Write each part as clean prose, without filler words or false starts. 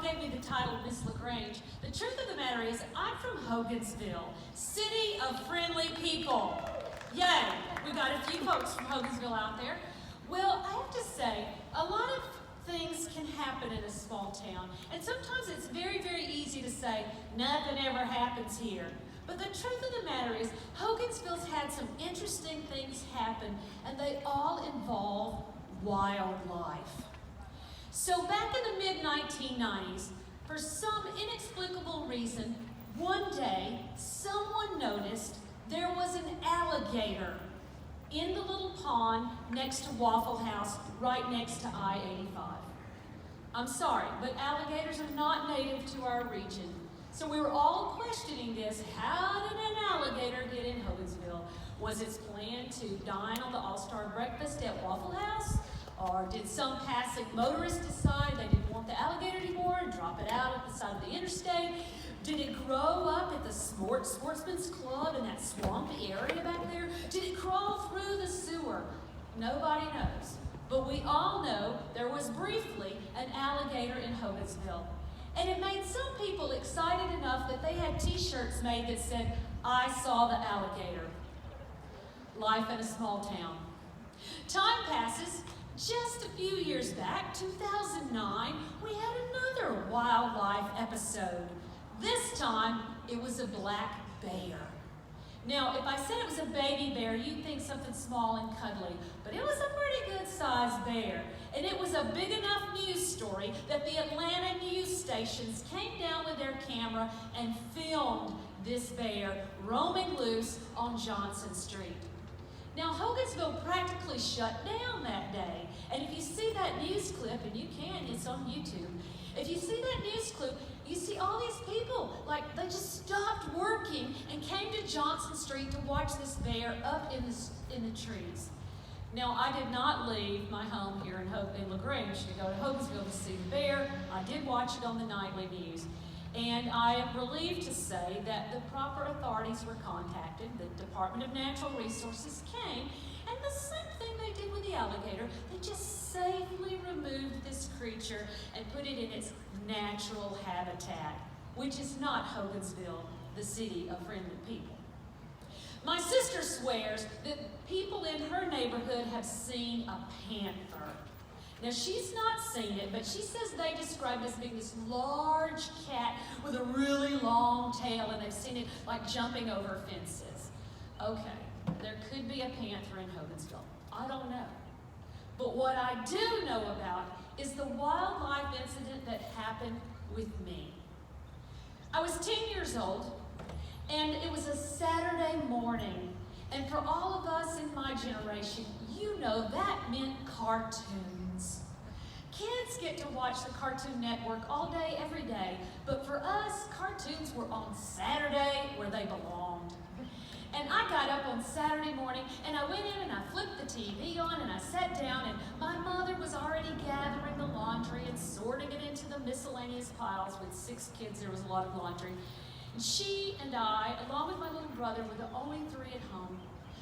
gave me the title Miss LaGrange. The truth of the matter is, I'm from Hogansville, city of friendly people. Yay! We got a few folks from Hogansville out there. Well, I have to say, a lot of things can happen in a small town, and sometimes it's very, very easy to say, nothing ever happens here. But the truth of the matter is, Hogansville's had some interesting things happen, and they all involve wildlife. So back in the mid-1990s, for some inexplicable reason, one day, someone noticed there was an alligator in the little pond next to Waffle House, right next to I-85. I'm sorry, but alligators are not native to our region. So we were all questioning this. How did an alligator get in Hogansville? Was its plan to dine on the All-Star Breakfast at Waffle House? Or did some passing motorist decide they didn't want the alligator anymore and drop it out at the side of the interstate? Did it grow up at the Sportsman's Club in that swampy area back there? Did it crawl through the sewer? Nobody knows. But we all know there was briefly an alligator in Hogansville. And it made some people excited enough that they had t-shirts made that said, I saw the alligator. Life in a small town. Time passes. Just a few years back, 2009, we had another wildlife episode. This time, it was a black bear. Now, if I said it was a baby bear, you'd think something small and cuddly, but it was a pretty good-sized bear. And it was a big enough news story that the Atlanta news stations came down with their camera and filmed this bear roaming loose on Johnson Street. Now, Hogansville practically shut down that day. And if you see that news clip, and you can, it's on YouTube. If you see that news clip, you see all these people, like they just stopped working and came to Johnson Street to watch this bear up in the trees. Now, I did not leave my home here in LaGrange to go to Hogansville to see the bear. I did watch it on the nightly news. And I am relieved to say that the proper authorities were contacted. The Department of Natural Resources came, and the same thing they did with the alligator, they just safely removed this creature and put it in its natural habitat, which is not Hogansville, the city of friendly people. My sister swears that people in her neighborhood have seen a panther. Now, she's not seen it, but she says they describe it as being this large cat with a really long tail, and they've seen it like jumping over fences. Okay, there could be a panther in Hogansville. I don't know. But what I do know about is the wildlife incident that happened with me. I was 10 years old, and it was a Saturday morning. And for all of us in my generation, you know that meant cartoons. Kids get to watch the Cartoon Network all day, every day, but for us, cartoons were on Saturday where they belonged. And I got up on Saturday morning, and I went in and I flipped the TV on, and I sat down, and my mother was already gathering the laundry and sorting it into the miscellaneous piles. With 6 kids, there was a lot of laundry. And she and I, along with my little brother, were the only 3 at home.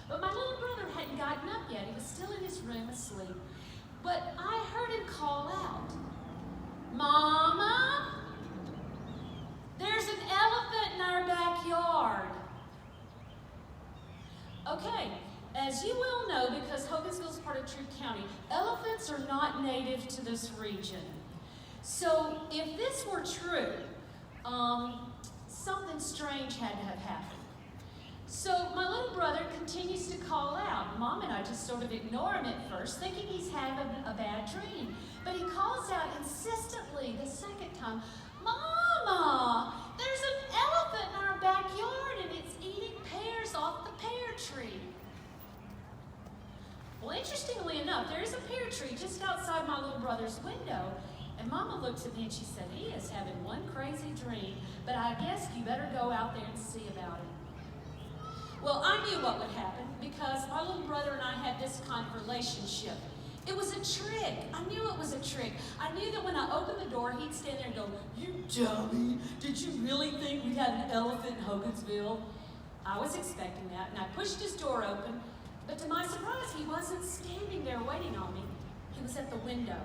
But my little brother hadn't gotten up yet. He was still in his room asleep. But I heard him call out, Mama, there's an elephant in our backyard. Okay, as you well know, because Hogansville is part of Troup County, elephants are not native to this region. So if this were true, something strange had to have happened. So my little brother continues to call out. Mom and I just sort of ignore him at first, thinking he's having a bad dream. But he calls out insistently the second time, Mama, there's an elephant in our backyard and it's eating pears off the pear tree. Well, interestingly enough, there is a pear tree just outside my little brother's window. And Mama looked at me and she said, he is having one crazy dream, but I guess you better go out there and see about it. Well, I knew what would happen because my little brother and I had this kind of relationship. It was a trick. I knew it was a trick. I knew that when I opened the door, he'd stand there and go, you dummy, did you really think we had an elephant in Hogansville? I was expecting that, and I pushed his door open, but to my surprise, he wasn't standing there waiting on me. He was at the window.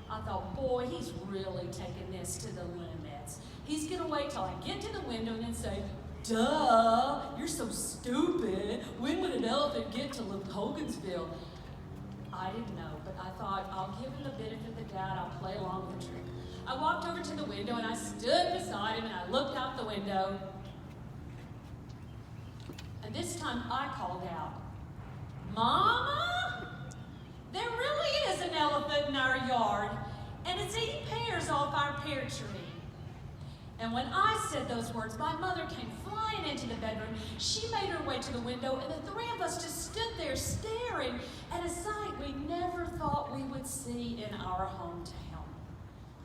I thought, boy, he's really taking this this to the limits. He's going to wait till I get to the window and then say, duh, you're so stupid. When would an elephant get to Hogansville? I didn't know, but I thought, I'll give him the benefit of the doubt. I'll play along with the trick. I walked over to the window and I stood beside him and I looked out the window. And this time I called out, Mama, there really is an elephant in our yard, and it's eating pears off our pear tree. And when I said those words, my mother came flying into the bedroom. She made her way to the window, and the three of us just stood there staring at a sight we never thought we would see in our hometown.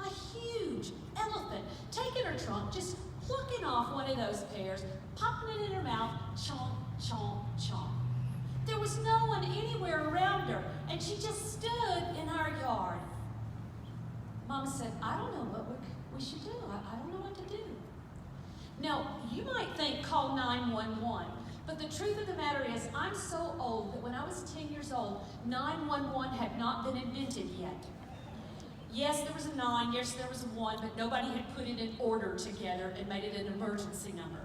A huge elephant taking her trunk, just plucking off one of those pears, popping it in her mouth, chomp, chomp, chomp. There was no one anywhere around her, and she just stood in our yard. Mama said, I don't know what we should do. I don't know what to do. Now, you might think call 911, but the truth of the matter is I'm so old that when I was 10 years old, 911 had not been invented yet. Yes, there was a 9, yes, there was a 1, but nobody had put it in order together and made it an emergency number.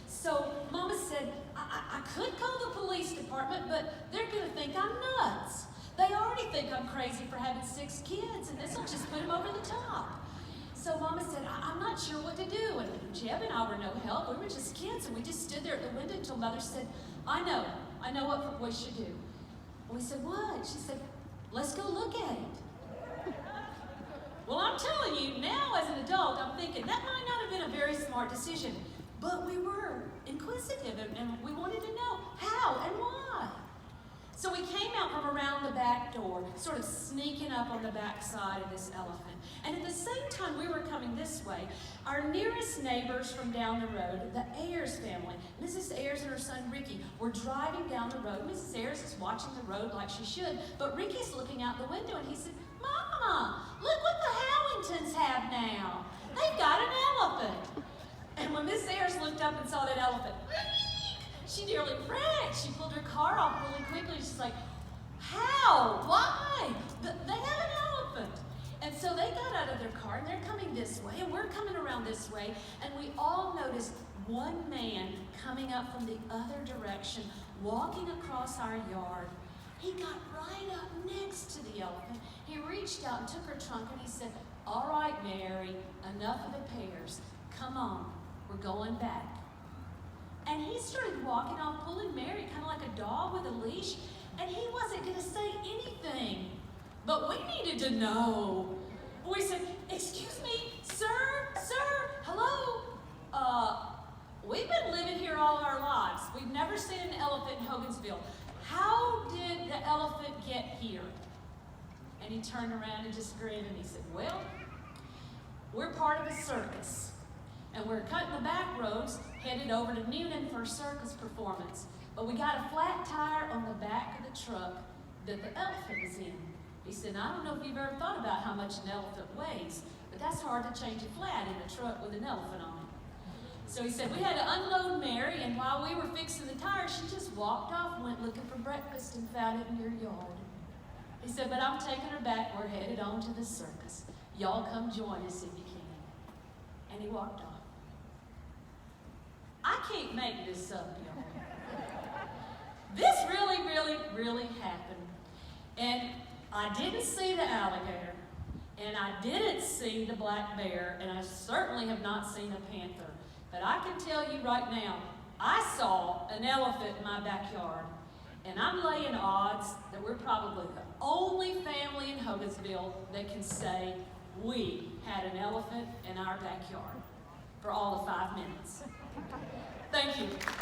So Mama said, I could call the police department, but they're going to think I'm nuts. They already think I'm crazy for having 6 kids, and this will just put them over the top. So Mama said, I'm not sure what to do. And Jeb and I were no help. We were just kids, and we just stood there at the window until Mother said, I know what we should do. And we said, what? She said, let's go look at it. Well, I'm telling you, now as an adult, I'm thinking that might not have been a very smart decision. But we were inquisitive, and we wanted to know how and why. So we came out from around the back door, sort of sneaking up on the back side of this elephant. And at the same time we were coming this way, our nearest neighbors from down the road, the Ayers family, Mrs. Ayers and her son Ricky, were driving down the road. Mrs. Ayers is watching the road like she should, but Ricky's looking out the window and he said, Mama, look what the Howingtons have now. They've got an elephant. And when Miss Ayers looked up and saw that elephant, she nearly wrecked. She pulled her car off really quickly. She's like, how? Why? They have an elephant. And so they got out of their car, and they're coming this way, and we're coming around this way, and we all noticed one man coming up from the other direction, walking across our yard. He got right up next to the elephant. He reached out and took her trunk, and he said, all right, Mary, enough of the pears. Come on, we're going back. And he started walking off, pulling Mary, kind of like a dog with a leash, and he wasn't going to say anything. But we needed to know. We said, excuse me, sir, hello? We've been living here all our lives. We've never seen an elephant in Hogansville. How did the elephant get here? And he turned around and just grinned and he said, well, we're part of a circus. And we're cutting the back roads, headed over to Noonan for a circus performance. But we got a flat tire on the back of the truck that the elephant is in. He said, I don't know if you've ever thought about how much an elephant weighs, but that's hard to change a flat in a truck with an elephant on it. So he said, we had to unload Mary, and while we were fixing the tire, she just walked off and went looking for breakfast and found it in your yard. He said, but I'm taking her back. We're headed on to the circus. Y'all come join us if you can. And he walked off. I can't make this up, y'all. This really happened. And I didn't see the alligator, and I didn't see the black bear, and I certainly have not seen a panther. But I can tell you right now, I saw an elephant in my backyard, and I'm laying odds that we're probably the only family in Hogansville that can say we had an elephant in our backyard for all of 5 minutes. Thank you.